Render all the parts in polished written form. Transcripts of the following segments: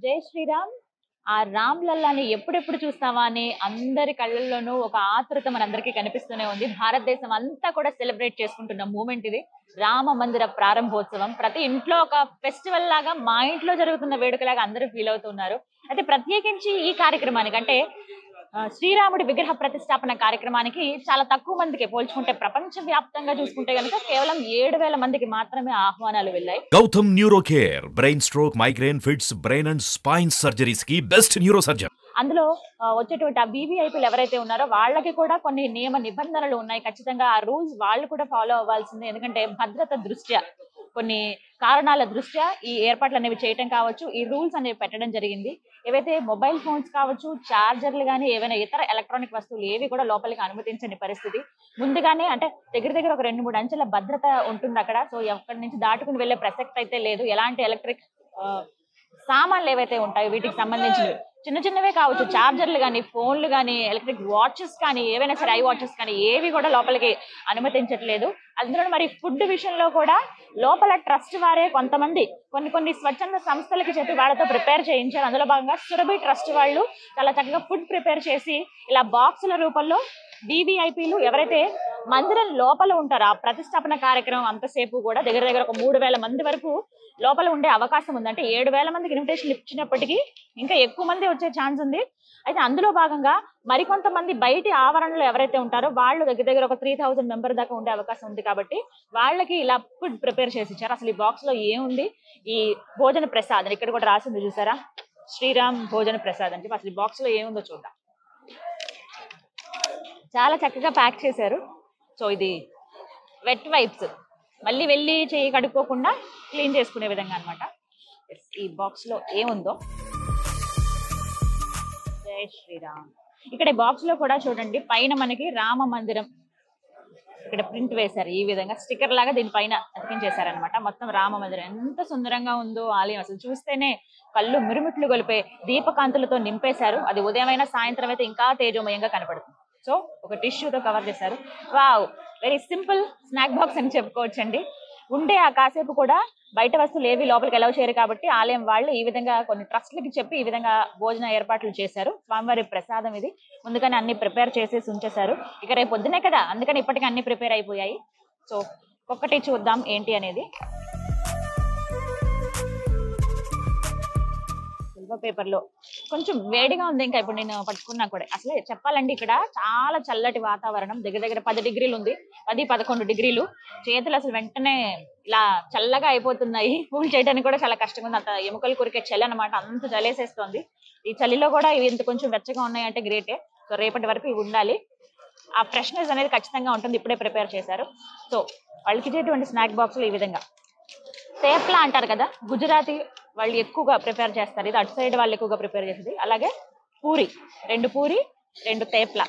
జై శ్రీరామ్. ఆ రామ్ లల్లాని ఎప్పుడెప్పుడు చూస్తావా అని అందరి కళ్ళల్లోనూ ఒక ఆతృత మనందరికీ కనిపిస్తూనే ఉంది. భారతదేశం అంతా కూడా సెలబ్రేట్ చేసుకుంటున్న మూమెంట్ ఇది. రామ మందిర ప్రారంభోత్సవం ప్రతి ఇంట్లో ఒక ఫెస్టివల్ లాగా, మా ఇంట్లో జరుగుతున్న వేడుకలాగా అందరూ ఫీల్ అవుతున్నారు. అయితే ప్రత్యేకించి ఈ కార్యక్రమానికి అంటే శ్రీరాముడి విగ్రహ ప్రతిష్టాపన కార్యక్రమానికి చాలా తక్కువ మందికి, పోల్చుకుంటే ప్రపంచ వ్యాప్తంగా చూసుకుంటే గనుక కేవలం 7,000 మందికి మాత్రమే ఆహ్వానాలు వెళ్ళాయి. Gautam neuro care, brain stroke, migraine, fits, brain and spine surgeries కి బెస్ట్ న్యూరో సర్జన్. అందులో వచ్చేటువంటి ఆ VVIPలు ఎవరైతే ఉన్నారో వాళ్ళకి కూడా కొన్ని నియమ నిబంధనలు ఉన్నాయి. ఖచ్చితంగా ఆ రూల్స్ వాళ్ళు కూడా ఫాలో అవ్వాల్సిందే. ఎందుకంటే భద్రత దృష్ట్యా, కొన్ని కారణాల దృష్ట్యా ఈ ఏర్పాట్లు అనేవి చేయటం కావచ్చు, ఈ రూల్స్ అనేవి పెట్టడం జరిగింది. ఏవైతే మొబైల్ ఫోన్స్ కావచ్చు, చార్జర్లు కానీ, ఏవైనా ఇతర ఎలక్ట్రానిక్ వస్తువులు ఏవి కూడా లోపలికి అనుమతించని పరిస్థితి. ముందుగానే అంటే దగ్గర ఒక 2-3 అంచెల భద్రత ఉంటుంది అక్కడ. సో ఎక్కడి నుంచి దాటుకుని వెళ్లే ప్రసక్తి అయితే లేదు. ఎలాంటి ఎలక్ట్రిక్ సామాన్లు ఏవైతే ఉంటాయో వీటికి సంబంధించినవి చిన్నవే కావచ్చు, చార్జర్లు కానీ, ఫోన్లు కానీ, ఎలక్ట్రిక్ వాచెస్ కానీ, ఏవైనా సరే ఐ వాచెస్ కానీ ఏవి కూడా లోపలికి అనుమతించట్లేదు. అందులో మరి ఫుడ్ విషయంలో కూడా లోపల ట్రస్ట్ వారే కొంతమంది కొన్ని స్వచ్ఛంద సంస్థలకి చెప్పి వాళ్ళతో ప్రిపేర్ చేయించారు. అందులో భాగంగా సురభి ట్రస్ట్ వాళ్ళు చాలా చక్కగా ఫుడ్ ప్రిపేర్ చేసి ఇలా బాక్సుల రూపంలో VVIPలు ఎవరైతే మందిరం లోపల ఉంటారో ఆ ప్రతిష్టాపన కార్యక్రమం అంతసేపు కూడా దగ్గర ఒక 3,000 మంది వరకు లోపల ఉండే అవకాశం ఉంది. అంటే 7,000 మందికి ఇన్విటేషన్ ఇచ్చినప్పటికీ ఇంకా ఎక్కువ మంది వచ్చే ఛాన్స్ ఉంది. అయితే అందులో భాగంగా మరికొంతమంది బయటి ఆవరణలో ఎవరైతే ఉంటారో వాళ్ళు దగ్గర ఒక 3,000 మెంబర్ దాకా ఉండే అవకాశం ఉంది. కాబట్టి వాళ్ళకి ఇలా ఫుడ్ ప్రిపేర్ చేసి ఇచ్చారు. అసలు ఈ బాక్స్ లో ఏముంది? ఈ భోజన ప్రసాదం ఇక్కడ కూడా రాసింది చూసారా, శ్రీరామ్ భోజన ప్రసాదం అని చెప్పి. అసలు ఈ బాక్స్ లో ఏముందో చూద్దాం. చాలా చక్కగా ప్యాక్ చేశారు. సో ఇది వెట్ వైప్స్, మళ్ళీ వెళ్ళి చేయి కడుక్కోకుండా క్లీన్ చేసుకునే విధంగా అనమాట. ఈ బాక్స్ లో ఏముందో. జై శ్రీరామ్. ఇక్కడ ఈ బాక్స్ లో కూడా చూడండి, పైన మనకి రామ మందిరం ఇక్కడ ప్రింట్ వేశారు. ఈ విధంగా స్టిక్కర్ లాగా దీనిపైన అతికించేశారనమాట. మొత్తం రామ మందిరం ఎంత సుందరంగా ఉందో ఆలయం. అసలు చూస్తేనే కళ్ళు మిరుమిట్లు గొలిపే దీపకాంతులతో నింపేశారు. అది ఉదయమైనా సాయంత్రం అయితే ఇంకా తేజోమయంగా కనపడుతుంది. సో ఒక టిష్యూతో కవర్ చేశారు. Wow, very simple snack box అని చెప్పుకోవచ్చండి. ఉండే ఆ కాసేపు కూడా బయట వస్తువులు ఏవి లోపలికి ఎలా చేయరు కాబట్టి ఆలయం వాళ్ళు ఈ విధంగా కొన్ని ట్రస్ట్లకి చెప్పి ఈ విధంగా భోజన ఏర్పాట్లు చేశారు. స్వామివారి ప్రసాదం ఇది. ముందుగానే అన్ని ప్రిపేర్ చేసేసి ఉంచేశారు. ఇక రేపు పొద్దునే కదా, అందుకని ఇప్పటికీ అన్ని ప్రిపేర్ అయిపోయాయి. సో ఒక్కటి చూద్దాం ఏంటి అనేది. పేపర్ లో కొంచెం వేడిగా ఉంది. ఇంకా ఇప్పుడు నేను పట్టుకున్నా కూడా అసలే చెప్పాలండి, ఇక్కడ చాలా చల్లటి వాతావరణం. దగ్గర 10 డిగ్రీలు ఉంది, 10-11 డిగ్రీలు. చేతులు అసలు వెంటనే ఇలా చల్లగా అయిపోతున్నాయి. పూలు చేయడానికి కూడా చాలా కష్టంగా ఉంది. అంత ఎముకలు కొరికే చలి అనమాట, అంత చలేసేస్తోంది. ఈ చలిలో కూడా ఇవి ఇంత కొంచెం వెచ్చగా ఉన్నాయంటే గ్రేటే. సో రేపటి వరకు ఇవి ఉండాలి. ఆ ఫ్రెష్నెస్ అనేది ఖచ్చితంగా ఉంటుంది. ఇప్పుడే ప్రిపేర్ చేశారు. సో వాళ్ళకి ఇచ్చేటువంటి స్నాక్ బాక్స్లు ఈ విధంగా తేప్లా అంటారు కదా, గుజరాతీ వాళ్ళు ఎక్కువగా ప్రిపేర్ చేస్తారు. ఇది అటు సైడ్ వాళ్ళు ఎక్కువగా ప్రిపేర్ చేసేది. అలాగే పూరి, 2 పూరి 2 తేప్లా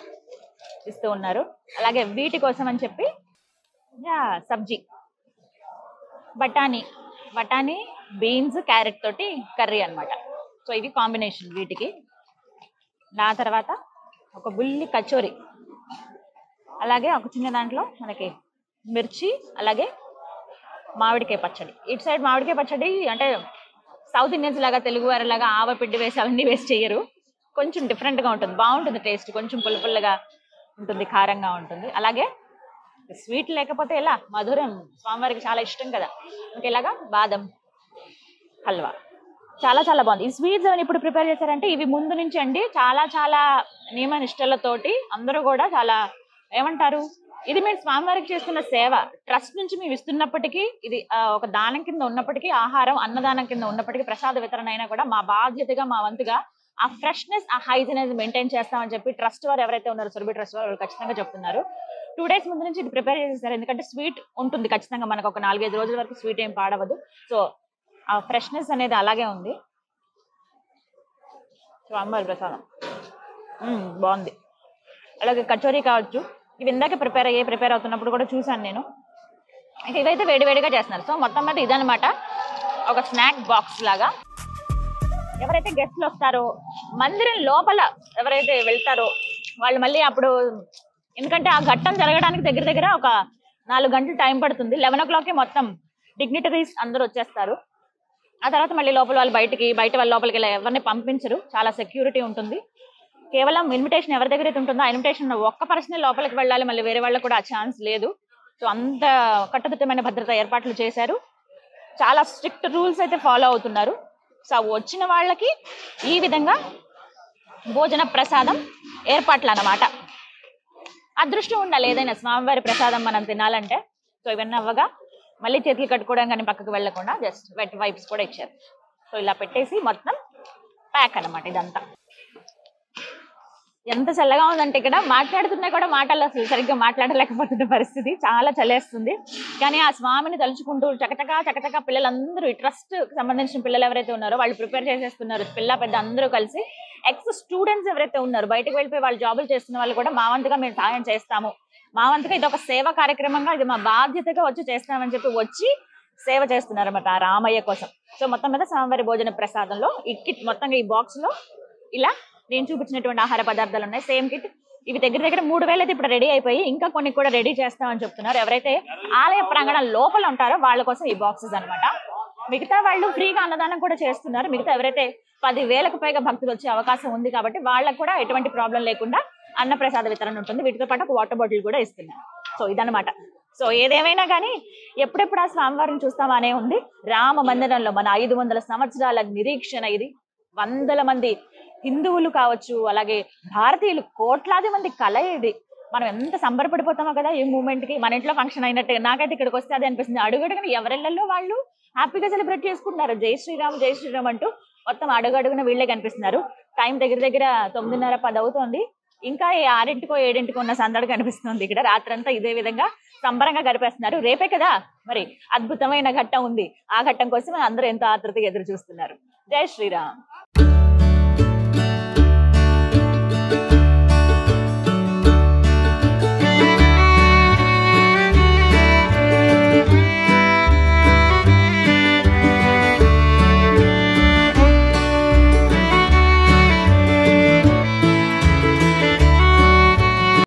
ఇస్తూ ఉన్నారు. అలాగే వీటి కోసం అని చెప్పి సబ్జీ, బఠానీ బీన్స్, క్యారెట్ తోటి కర్రీ అన్నమాట. సో ఇవి కాంబినేషన్ వీటికి. నా తర్వాత ఒక బుల్లి కచోరీ, అలాగే ఒక చిన్న దాంట్లో మనకి మిర్చి, అలాగే మామిడికాయ పచ్చడి. ఇటు సైడ్ మామిడికాయ పచ్చడి అంటే సౌత్ ఇండియన్స్ లాగా, తెలుగు వారి లాగా ఆవపిండి వేసి అవన్నీ వేసి చేయరు. కొంచెం డిఫరెంట్ గా ఉంటుంది, బాగుంటుంది టేస్ట్. కొంచెం పుల్లగా ఉంటుంది, కారంగా ఉంటుంది. అలాగే స్వీట్ లేకపోతే ఎలా, మధురం స్వామివారికి చాలా ఇష్టం కదా. ఇలాగా బాదం హల్వా చాలా బాగుంది. ఈ స్వీట్స్ ఏమైనా ఇప్పుడు ప్రిపేర్ చేశారంటే ఇవి ముందు నుంచి అండి చాలా నియమ నిష్టలతోటి అందరూ కూడా చాలా ఏమంటారు, ఇది మేము స్వామివారికి చేస్తున్న సేవ. ట్రస్ట్ నుంచి మేము ఇస్తున్నప్పటికీ, ఇది ఒక దానం కింద ఉన్నప్పటికీ, ఆహారం అన్నదానం కింద ఉన్నప్పటికీ, ప్రసాద వితరణ అయినా కూడా మా బాధ్యతగా, మా వంతుగా ఆ ఫ్రెష్నెస్, ఆ హైజీనెస్ మెయింటైన్ చేస్తామని చెప్పి ట్రస్ట్ వారు ఎవరైతే ఉన్నారో, సురభి ట్రస్ట్ వారు ఖచ్చితంగా చెప్తున్నారు. 2 డేస్ ముందు నుంచి ఇది ప్రిపేర్ చేసేసారు. ఎందుకంటే స్వీట్ ఉంటుంది ఖచ్చితంగా, మనకు ఒక 4-5 రోజుల వరకు స్వీట్ ఏం పాడవదు. సో ఆ ఫ్రెష్నెస్ అనేది అలాగే ఉంది. స్వామివారి ప్రసాదం బాగుంది. అలాగే కచోరీ కావచ్చు, ఇవి ఇందాక ప్రిపేర్ అవుతున్నప్పుడు కూడా చూసాను నేను. ఇదైతే వేడిగా చేస్తున్నారు. సో మొత్తం మీద ఇదనమాట, ఒక స్నాక్ బాక్స్ లాగా. ఎవరైతే గెస్ట్లు వస్తారో, మందిరం లోపల ఎవరైతే వెళ్తారో వాళ్ళు మళ్ళీ అప్పుడు, ఎందుకంటే ఆ ఘట్టం జరగడానికి దగ్గర ఒక 4 గంటలు టైం పడుతుంది. 11 o'clock మొత్తం డిగ్నిటరీస్ అందరూ వచ్చేస్తారు. ఆ తర్వాత మళ్ళీ లోపల వాళ్ళు బయట వాళ్ళ లోపలికి ఇలా ఎవరిని పంపించరు, చాలా సెక్యూరిటీ ఉంటుంది. కేవలం ఇన్విటేషన్ ఎవరి దగ్గర అయితే ఉంటుందో ఆ ఇన్విటేషన్ ఒక్క పర్సన్ లోపలికి వెళ్ళాలి, మళ్ళీ వేరే వాళ్ళకి కూడా ఆ ఛాన్స్ లేదు. సో అంత కట్టుదిట్టమైన భద్రత ఏర్పాట్లు చేశారు, చాలా స్ట్రిక్ట్ రూల్స్ అయితే ఫాలో అవుతున్నారు. సో వచ్చిన వాళ్ళకి ఈ విధంగా భోజన ప్రసాదం ఏర్పాట్లు అన్నమాట. అదృష్టం ఉండాలి ఏదైనా స్వామివారి ప్రసాదం మనం తినాలంటే. సో ఇవన్నీ అవ్వగా మళ్ళీ చేతులు కట్టుకోవడం కానీ పక్కకు వెళ్లకుండా జస్ట్ వెట్ వైప్స్ కూడా ఇచ్చారు. సో ఇలా పెట్టేసి మొత్తం ప్యాక్ అన్నమాట ఇదంతా. ఎంత చల్లగా ఉందంటే ఇక్కడ మాట్లాడుతున్నా కూడా మాటలు అసలు సరిగ్గా మాట్లాడలేకపోతున్న పరిస్థితి, చాలా చలేస్తుంది. కానీ ఆ స్వామిని తలుచుకుంటూ చకచకా పిల్లలందరూ ఈ ట్రస్ట్ సంబంధించిన పిల్లలు ఎవరైతే ఉన్నారో వాళ్ళు ప్రిపేర్ చేసేస్తున్నారు. పిల్ల పెద్ద అందరూ కలిసి ఎక్స్ స్టూడెంట్స్ ఎవరైతే ఉన్నారో బయటకు వెళ్ళిపోయి వాళ్ళు జాబులు చేస్తున్న వాళ్ళు కూడా మా వంతుగా మేము సాయం చేస్తాము, మా వంతుగా ఇది ఒక సేవా కార్యక్రమంగా, ఇది మా బాధ్యతగా వచ్చి చేస్తామని చెప్పి వచ్చి సేవ చేస్తున్నారు అన్నమాట ఆ రామయ్య కోసం. సో మొత్తం మీద స్వామివారి భోజన ప్రసాదంలో ఈ కిట్ మొత్తంగా ఈ బాక్స్ లో ఇలా నేను చూపించినటువంటి ఆహార పదార్థాలు ఉన్నాయి, సేమ్ కిట్. ఇవి దగ్గర 3,000 అయితే ఇప్పుడు రెడీ అయిపోయి ఇంకా కొన్ని కూడా రెడీ చేస్తామని చెప్తున్నారు. ఎవరైతే ఆలయ ప్రాంగణం లోపల ఉంటారో వాళ్ళ కోసం ఈ బాక్సెస్ అన్నమాట. మిగతా వాళ్ళు ఫ్రీగా అన్నదానం కూడా చేస్తున్నారు. మిగతా ఎవరైతే 10,000కు పైగా భక్తులు వచ్చే అవకాశం ఉంది కాబట్టి వాళ్ళకు కూడా ఎటువంటి ప్రాబ్లం లేకుండా అన్నప్రసాద వితరణ ఉంటుంది. వీటితో పాటు ఒక వాటర్ బాటిల్ కూడా ఇస్తున్నారు. సో ఇదన్నమాట. సో ఏదేమైనా కానీ ఎప్పుడెప్పుడు ఆ స్వామివారిని చూస్తామా అనే ఉంది. రామ మందిరంలో మన 500 సంవత్సరాల నిరీక్షణ ఇది. వందల మంది హిందువులు కావచ్చు, అలాగే భారతీయులు కోట్లాది మంది కళ ఇది. మనం ఎంత సంబరపడిపోతామో కదా ఈ మూమెంట్ కి, మన ఇంట్లో ఫంక్షన్ అయినట్టే. నాకైతే ఇక్కడికి వస్తే అదే అనిపిస్తుంది. అడుగడుగున ఎవరిళ్లలో వాళ్ళు హ్యాపీగా సెలబ్రేట్ చేసుకుంటున్నారు జై శ్రీరామ్ అంటూ. మొత్తం అడుగడుగున వీళ్ళే కనిపిస్తున్నారు. టైం దగ్గర 9:30, 10 అవుతోంది. ఇంకా 6కో 7కో ఉన్న సందడి కనిపిస్తుంది ఇక్కడ. రాత్రంతా ఇదే విధంగా సంబరంగా గడిపేస్తున్నారు. రేపే కదా మరి అద్భుతమైన ఘట్టం ఉంది. ఆ ఘట్టం కోసం అందరూ ఎంతో ఆతృతగా ఎదురు చూస్తున్నారు. జై శ్రీరామ్.